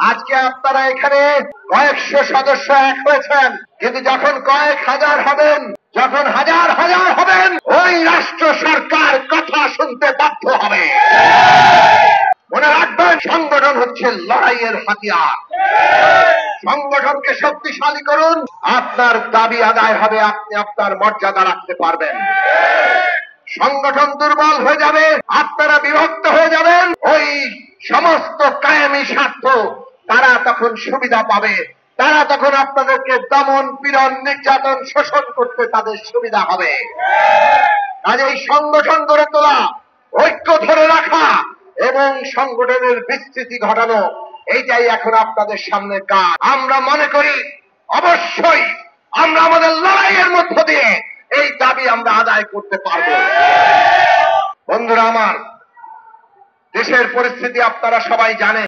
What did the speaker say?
আজকে আপনারা এখানে কয়েকশো সদস্য এক হয়েছেন, কিন্তু যখন কয়েক হাজার হবেন, যখন হাজার হাজার হবেন, ওই রাষ্ট্র সরকার কথা শুনতে বাধ্য হবে। মনে রাখবেন, সংগঠন হচ্ছে লড়াইয়ের হাতিয়ার। সংগঠনকে শক্তিশালী করুন, আপনার দাবি আদায় হবে, আপনি আপনার মর্যাদা রাখতে পারবেন। সংগঠন দুর্বল হয়ে যাবে, আপনারা বিভক্ত হয়ে যাবেন, ওই সমস্ত কায়েমি স্বার্থ তারা তখন সুবিধা পাবে, তারা তখন আপনাদেরকে দমন পীড়ন নির্যাতন শোষণ করতে তাদের সুবিধা হবে। কাজেই সংগঠন গড়ে তোলা, ঐক্য ধরে রাখা এবং সংগঠনের বিস্তৃতি ঘটানো, এইটাই এখন আপনাদের সামনে কাজ। আমরা মনে করি অবশ্যই আমরা আমাদের লড়াইয়ের মধ্য দিয়ে এই দাবি আমরা আদায় করতে পারবো। বন্ধুরা আমার, দেশের পরিস্থিতি আপনারা সবাই জানেন।